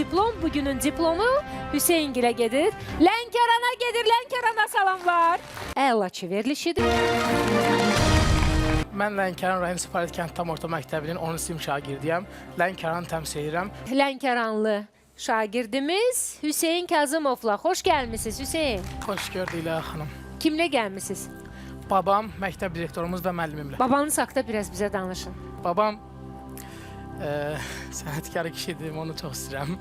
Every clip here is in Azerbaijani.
diplom, bugünün diplomu Hüseyngilə gedir. Lənkərana gedir, Lənkərana salamlar. Əlaçı verilişidir. Mən Lənkəran rayon Səfərət kənd tam orta məktəbinin 10. sinif şagirdiyəm. Lənkəranı təmsil edirəm. Lənkəranlı şagirdimiz Hüseyn Kazımovla. Xoş gəlmisiniz Hüseyn. Xoş gördüklər xanım. Kimlə gəlmisiniz? Babam, məktəb direktorumuz və müəllimimlə. Babanız haqqında biraz bizə danışın. Babam sənətkar kişidir, onu çox istəyirəm.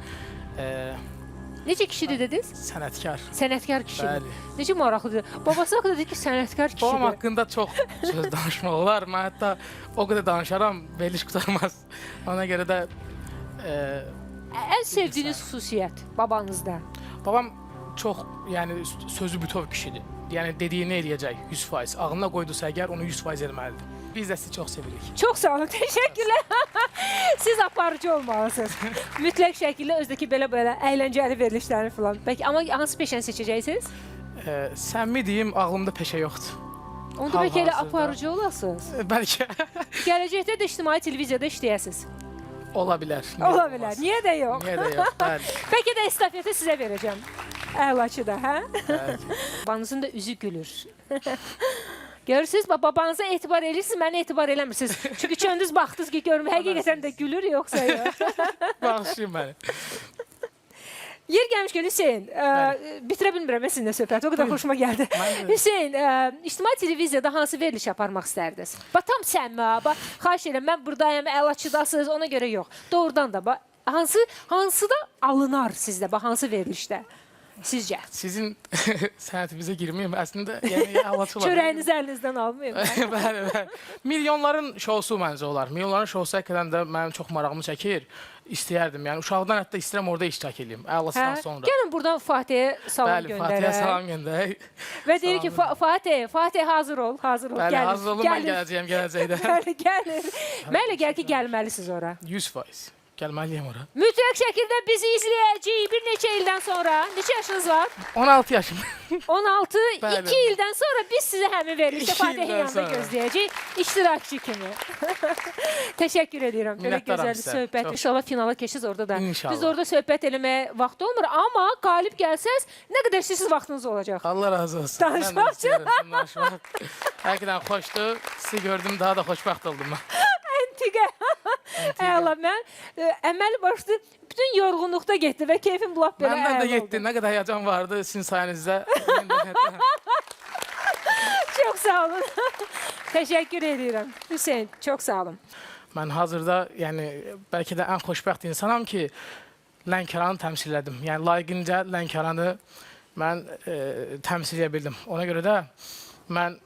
Necə kişidir dediniz? Sənətkar. Sənətkar kişidir. Bəli. Necə maraqlıdır. Babası haqqında dedi ki, sənətkar kişidir. Babam haqqında çox söz danışmaq olar. Mən hətta o qədər danışaram, veriliş qurtarmaz. Ona görə də Ən sevdiyiniz xüsusiyyət babanızda? babam çox, yəni sözü bütöv kişidir. Yəni dediyini eləyəcək 100%. Ağlına qoydusa əgər onu 100% etməlidir. Biz də sizi çox sevirik. Çox sağ olun, təşəkkürlər. Siz aparıcı olmalısınız. Mütləq şəkildə özdəki belə əyləncəli verilişlərini falan. Bəlkə amma hansı peşəni seçəcəksiniz? Səmimi deyim, ağlımda peşə yoxdur. Onda bəlkə elə Hal-hazırda. aparıcı olasınız. Bəlkə Gələcəkdə də ictimai televiziyada işləyəsiniz. ola bilər. Ola bilər. Niyə də yox? Niyə də yox? Bəli. Bəlkə də estafeti sizə verəcəm. Əlaçı da, hə? Bəli. Babanızın da üzü gülür. Görürsünüz, babanıza etibar edirsiniz, mənə etibar eləmirsiniz. Çünki çöndüz baxdınız ki, görüm, həqiqətən də gülür, yoxsa yox. Bağışlayın məni. Yer gəlmişkən Hüseyn, bitirə bilmirəm sizinlə söhbəti, o qədər xoşuma gəldi. Hüseyn, ictimai televiziyada hansı veriliş aparmaq istərdiniz? Tam səmimi, xahiş edirəm, mən buradayım, əlaçıdasınız, ona görə yox. Doğrudan da, hansı da alınar sizdə, hansı verilişdə? Sizcə? Sizin sənətimizə girməyim, əslində yəni əlaçı olar. Çörəyinizi əlinizdən almayım. Bəli, bəli. Milyonların şousu məncə olar. Milyonların şousu həqiqətən də mənim çox marağımı çəkir. İstəyərdim, yəni uşaqdan hətta istəyirəm orada iştirak edeyim, əlasından sonra. Gəlin buradan Fatih'e salam Bəli, göndərək. Fatih'ə salam göndərək. Və deyir ki, Fatih hazır ol, hazır ol. Bəli, Gəlir, hazır olun, mən gələcəyəm gələcəkdə. Bəli, gəlir. Mənlə gəl ki, gəlməlisiniz ora. 100%. Gəlməliyəm ora. Mütləq şəkildə bizi izləyəcəyik bir neçə ildən sonra. Neçə yaşınız var? 16 yaşım. 16, Bəli. 2 ildən sonra biz sizə həmin verilişdə İki Fatih'in ildən yanında sonra. gözləyəcəyik. İştirakçı kimi. Təşəkkür edirəm. Belə Minnətdaram gözəl sizə. söhbət. Çox. İnşallah finala keçirsiniz orada da. İnşallah. Biz orada söhbət eləməyə vaxt olmur. Amma qalib gəlsəz, nə qədər istəyirsiniz vaxtınız olacaq. Allah razı olsun. Danışmaq Mən də istəyirəm danışmaq. Həqiqətən xoşdur. Sizi gördüm, daha da xoşbəxt oldum mən. Əntiqə. Əla, mən əməli başlı bütün yorğunluqda getdi və keyfim lap belə Məndən də əla getdi. oldu. Nə qədər həyəcan vardı sizin sayənizdə. Çox sağ olun. Təşəkkür edirəm. Hüseyn, çox sağ olun. Mən hazırda, yəni bəlkə də ən xoşbəxt insanam ki, Lənkəranı təmsil edim. Yəni layiqincə Lənkəranı mən təmsil edə bildim. Ona görə də mən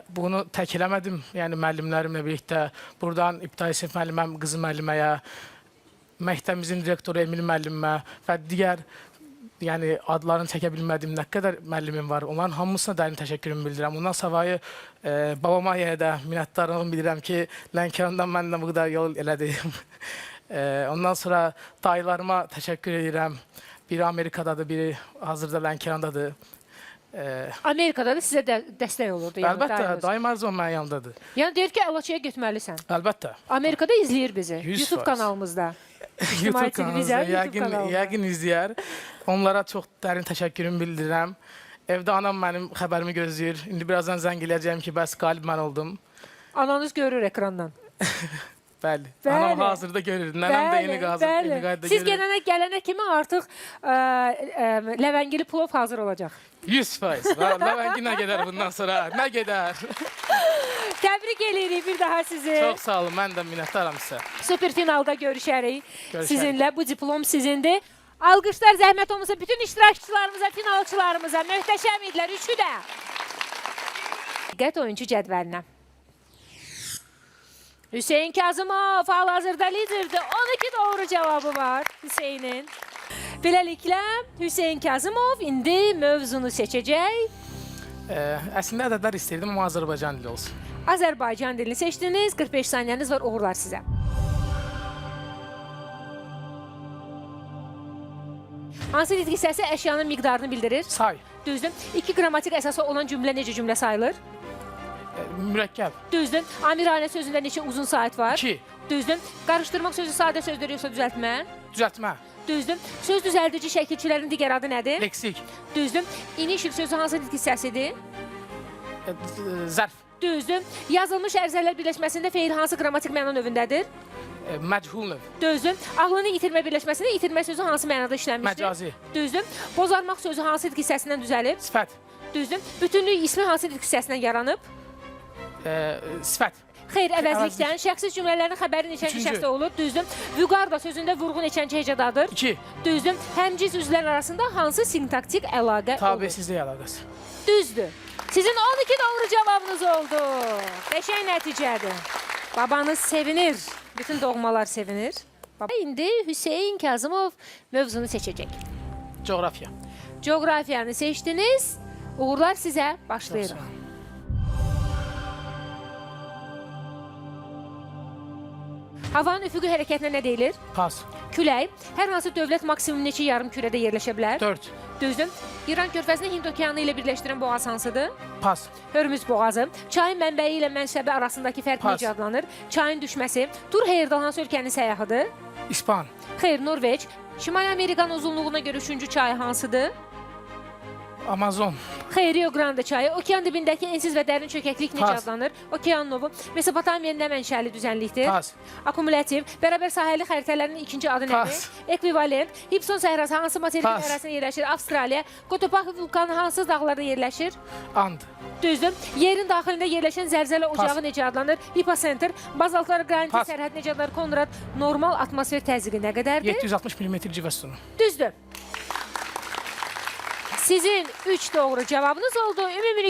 bunu tək eləmədim. Yəni müəllimlərimlə birlikdə buradan İbtidai sinif müəlliməm, qızı müəlliməyə, məktəbimizin direktoru Emil müəllimə və digər yəni adlarını çəkə bilmədiyim nə qədər müəllimim var. Onların hamısına dərin təşəkkürümü bildirirəm. Ondan savayı babama yenə də minnətdarlığımı bildirirəm ki, Lənkərandan mənimlə bu qədər yol elədi. Ondan sonra dayılarıma təşəkkür edirəm. Biri Amerikadadır, biri hazırda Lənkərandadır. Amerikada da sizə dəstək olurdu. Əlbəttə, dayım hər zaman mənim yanımdadır. Yəni deyir ki, Əlaçıya getməlisən. Əlbəttə. Amerikada izləyir bizi. 100%. YouTube kanalımızda. YouTube televizya, YouTube kanalında. yəqin izləyər. Onlara çox dərin təşəkkürümü bildirirəm. Evdə anam mənim xəbərimi gözləyir. İndi birazdan zəng eləyəcəyim ki, bəs qalib mən oldum. Ananız görür ekrandan. Bəli. Bəli. Anam hazırda görür. Nənəm də yeni qayıtda Siz görür. gələnə kimi artıq ləvəngili plov hazır olacaq. 100%. Ləvəngi nə gedər bundan sonra? Nə gedər? Təbrik edirik bir daha sizi. Çox sağ olun. Mən də minnətdaram sizə. Super finalda görüşərik. Görüşərik. Sizinlə bu diplom sizindir. Alqışlar zəhmət olmasa bütün iştirakçılarımıza, finalçılarımıza. Möhtəşəm idilər, üçü də. Diqqət oyuncu cədvəlinə. Hüseyn Kazımov hal-hazırda liderdir. 12 doğru cavabı var Hüseynin. Beləliklə, Hüseyn Kazımov indi mövzunu seçəcək. Əslində ədədlər istəyirdim, amma Azərbaycan dili olsun. Azərbaycan dilini seçdiniz. 45 saniyəniz var, uğurlar sizə. Hansı nitq hissəsi əşyanın miqdarını bildirir? Say. Düzdür. 2 qrammatik əsası olan cümlə necə cümlə sayılır? Mürəkkəb. Düzdür. Amiranə sözündə neçə uzun saat var? 2. Düzdür. Qarışdırmaq sözü sadə sözdür yoxsa düzəltmə? Düzəltmə. Düzdür. Söz düzəldici şəkilçilərin digər adı nədir? Leksik. Düzdür. İnişil sözü hansı nitq hissəsidir? Zərf. Düzdür. Yazılmış ərizələr birləşməsində feil hansı qrammatik məna növündədir? Məchul növ. Düzdür. Ağlını itirmə birləşməsində itirmə sözü hansı mənada işlənmişdir? Məcazi. Düzdür. Bozarmaq sözü hansı nitq hissəsindən düzəlib? Sifət. Düzdür. Bütünlük ismi hansı nitq hissəsindən yaranıb? Sifət. Xeyr, əvəzlikdən. Şəxsiz cümlələrin xəbəri neçənci Üçüncü. şəxsdə olur? Düzdür. Vüqarda sözündə vurğu neçənci hecadadır? 2. Düzdür. Həmciz üzvlər arasında hansı sintaktik əlaqə olur? Tabesizlik əlaqəsi. Düzdür. Sizin 12 doğru cavabınız oldu. Qəşəng nəticədir. Babanız sevinir. Bütün doğmalar sevinir. İndi Hüseyin Kazımov mövzunu seçəcək. Coğrafiya. Coğrafiyanı seçdiniz. Uğurlar sizə. Başlayırıq. Havanın üfüqi hərəkətinə nə deyilir? Pas. Külək. Hər hansı dövlət maksimum neçə yarım kürədə yerləşə bilər? 4. Düzdür. İran körfəzini Hind okeanı ilə birləşdirən boğaz hansıdır? Pas. Hörmüz boğazı. Çayın mənbəyi ilə mənsəbi arasındakı fərq Pas. necə adlanır? Çayın düşməsi. Tur Heyerdal hansı ölkənin səyyahıdır? İspan. Xeyr, Norveç. Şimali Amerikanın uzunluğuna görə 3-cü çay hansıdır? Amazon. Xeyr, Rio Grande çayı. Okean dibindəki ensiz və dərin çökəklik necə Pas. adlanır? Okean novu. Mesopotamiyanın nə mənşəli düzənlikdir? Pas. Akkumulyativ. Bərabər sahəli xəritələrin ikinci adı nədir? Pas. Ekvivalent. Hibson səhrası hansı materik Pas. ərazisində yerləşir? Avstraliya. Kotopak vulkanı hansı dağlarda yerləşir? And. Düzdür. Yerin daxilində yerləşən zəlzələ ocağı Pas. necə adlanır? Hipocenter. Bazaltlar qranit Pas. sərhəd necə adlanır? Konrad. Normal atmosfer təzyiqi nə qədərdir? 760 mm civə sütunu. Düzdür. Sizin 3 doğru cavabınız oldu. Ümumi